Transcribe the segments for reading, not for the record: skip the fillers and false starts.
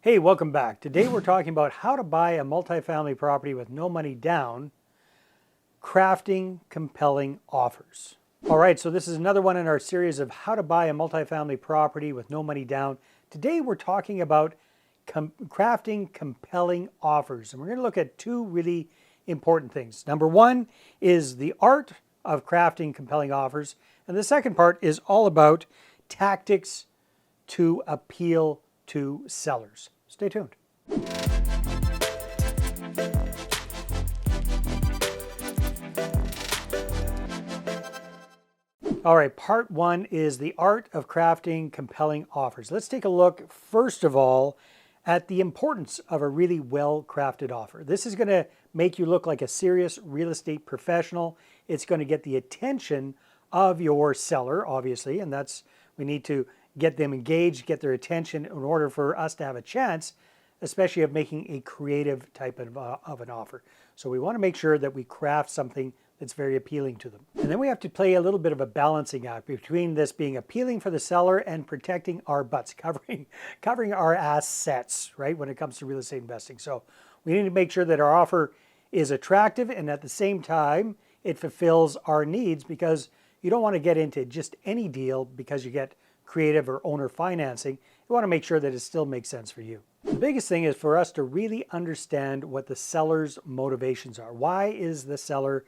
Hey, welcome back. Today we're talking about how to buy a multifamily property with no money down, crafting compelling offers. All right, so this is another one in our series of how to buy a multifamily property with no money down. Today we're talking about crafting compelling offers, and we're going to look at two really important things. Number one is the art of crafting compelling offers, and the second part is all about tactics to appeal to sellers. Stay tuned. All right, part one is the art of crafting compelling offers. Let's take a look, first of all, at the importance of a really well-crafted offer. This is going to make you look like a serious real estate professional. It's going to get the attention of your seller, obviously, and we need to get them engaged, get their attention in order for us to have a chance, especially of making a creative type of an offer. So we want to make sure that we craft something that's very appealing to them. And then we have to play a little bit of a balancing act between this being appealing for the seller and protecting our butts, covering our assets, right, when it comes to real estate investing. So we need to make sure that our offer is attractive and at the same time it fulfills our needs, because you don't want to get into just any deal because you get creative or owner financing. You want to make sure that it still makes sense for you. The biggest thing is for us to really understand what the seller's motivations are. Why is the seller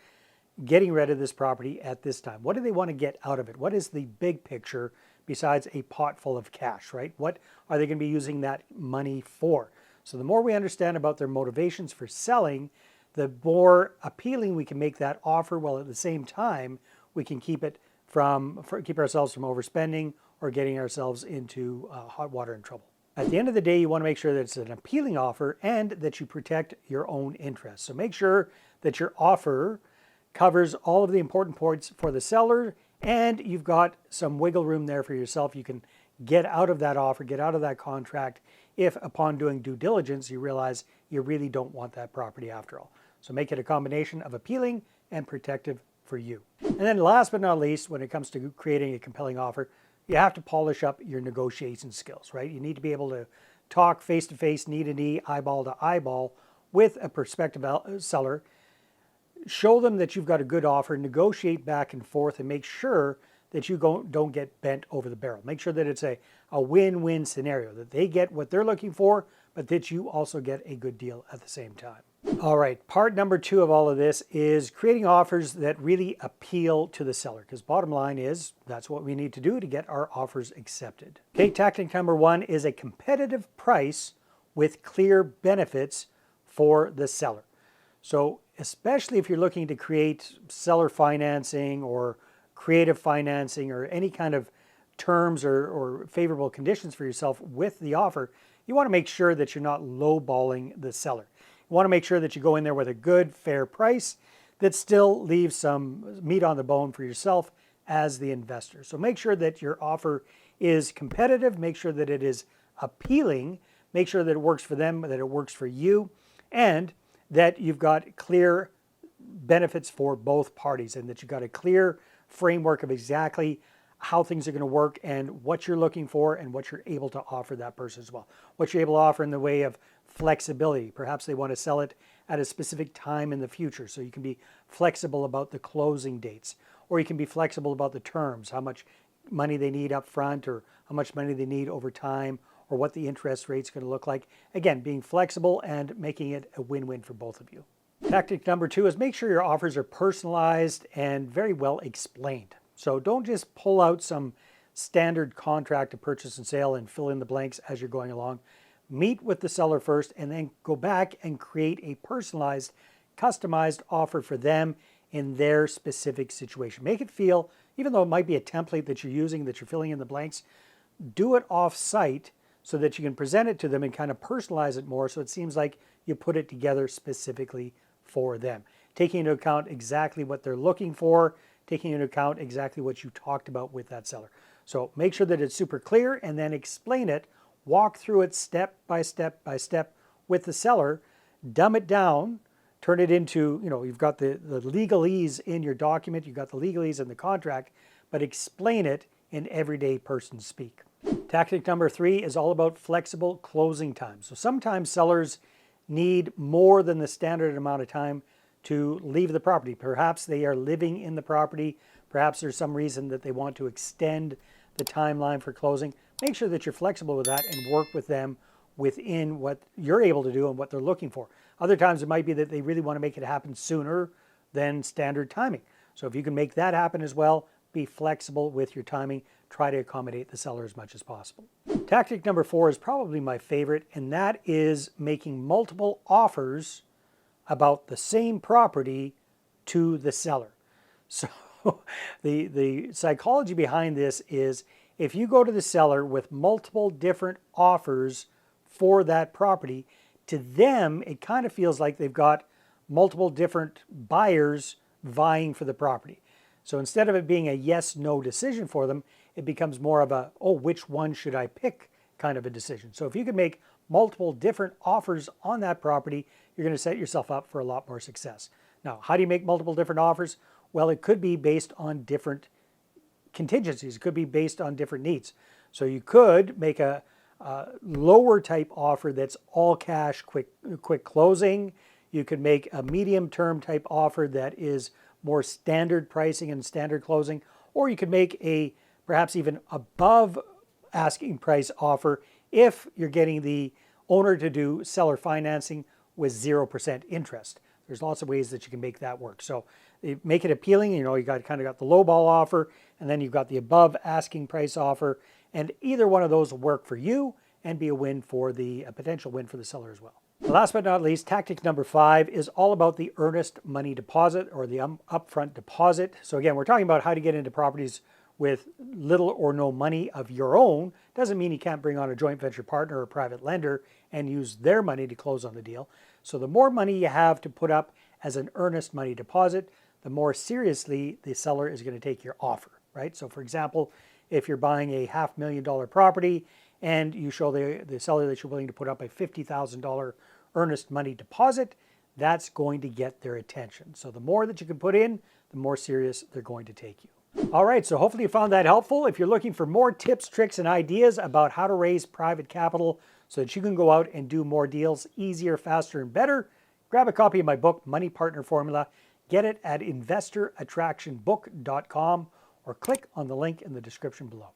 getting rid of this property at this time? What do they want to get out of it? What is the big picture besides a pot full of cash, right? What are they going to be using that money for? So the more we understand about their motivations for selling, the more appealing we can make that offer, while at the same time we can keep ourselves from overspending or getting ourselves into hot water and trouble. At the end of the day, you want to make sure that it's an appealing offer and that you protect your own interests. So make sure that your offer covers all of the important points for the seller, and you've got some wiggle room there for yourself. You can get out of that offer, get out of that contract, if upon doing due diligence you realize you really don't want that property after all. So make it a combination of appealing and protective for you. And then last but not least, when it comes to creating a compelling offer, you have to polish up your negotiation skills, right? You need to be able to talk face to face, knee to knee, eyeball to eyeball with a prospective seller. Show them that you've got a good offer, negotiate back and forth, and make sure that you don't get bent over the barrel. Make sure that it's a win-win scenario, that they get what they're looking for, but that you also get a good deal at the same time. All right, part number two of all of this is creating offers that really appeal to the seller, because bottom line is that's what we need to do to get our offers accepted. Okay, tactic number one is a competitive price with clear benefits for the seller. So especially if you're looking to create seller financing or creative financing or any kind of terms or favorable conditions for yourself with the offer, you want to make sure that you're not lowballing the seller. You want to make sure that you go in there with a good, fair price that still leaves some meat on the bone for yourself as the investor. So make sure that your offer is competitive, make sure that it is appealing, make sure that it works for them, that it works for you, and that you've got clear benefits for both parties, and that you've got a clear framework of exactly how things are going to work and what you're looking for and what you're able to offer that person as well. What you're able to offer in the way of flexibility. Perhaps they want to sell it at a specific time in the future, so you can be flexible about the closing dates, or you can be flexible about the terms, how much money they need up front or how much money they need over time, or what the interest rate's going to look like. Again, being flexible and making it a win-win for both of you. Tactic number two is make sure your offers are personalized and very well explained. So don't just pull out some standard contract of purchase and sale and fill in the blanks as you're going along. Meet with the seller first and then go back and create a personalized, customized offer for them in their specific situation. Make it feel, even though it might be a template that you're using, that you're filling in the blanks, do it off-site so that you can present it to them and kind of personalize it more, so it seems like you put it together specifically for them, taking into account exactly what they're looking for, taking into account exactly what you talked about with that seller. So make sure that it's super clear and then explain it, walk through it step by step by step with the seller, dumb it down, turn it into, you've got the legalese in your document, you've got the legalese in the contract, but explain it in everyday person speak. Tactic number 3 is all about flexible closing times. So sometimes sellers need more than the standard amount of time to leave the property. Perhaps they are living in the property. Perhaps there's some reason that they want to extend the timeline for closing. Make sure that you're flexible with that and work with them within what you're able to do and what they're looking for. Other times it might be that they really want to make it happen sooner than standard timing. So if you can make that happen as well, be flexible with your timing. Try to accommodate the seller as much as possible. Tactic number 4 is probably my favorite, and that is making multiple offers about the same property to the seller. So the psychology behind this is if you go to the seller with multiple different offers for that property, to them it kind of feels like they've got multiple different buyers vying for the property. So instead of it being a yes/no decision for them, it becomes more of a, oh, which one should I pick kind of a decision. So if you can make multiple different offers on that property, you're going to set yourself up for a lot more success. Now, how do you make multiple different offers? Well, it could be based on different contingencies. It could be based on different needs. So you could make a lower type offer that's all cash, quick closing. You could make a medium term type offer that is more standard pricing and standard closing, or you could make a perhaps even above asking price offer if you're getting the owner to do seller financing with 0% interest. There's lots of ways that you can make that work. So make it appealing. You know, you kind of got the low ball offer, and then you've got the above asking price offer, and either one of those will work for you and be a win for a potential win for the seller as well. Last but not least, tactic number 5 is all about the earnest money deposit, or the upfront deposit. So again, we're talking about how to get into properties with little or no money of your own. Doesn't mean you can't bring on a joint venture partner or private lender and use their money to close on the deal. So the more money you have to put up as an earnest money deposit, the more seriously the seller is going to take your offer, right? So for example, if you're buying a $500,000 property and you show the seller that you're willing to put up a $50,000 earnest money deposit, that's going to get their attention. So the more that you can put in, the more serious they're going to take you. All right, so hopefully you found that helpful. If you're looking for more tips, tricks, and ideas about how to raise private capital so that you can go out and do more deals easier, faster, and better, grab a copy of my book, Money Partner Formula. Get it at investorattractionbook.com or click on the link in the description below.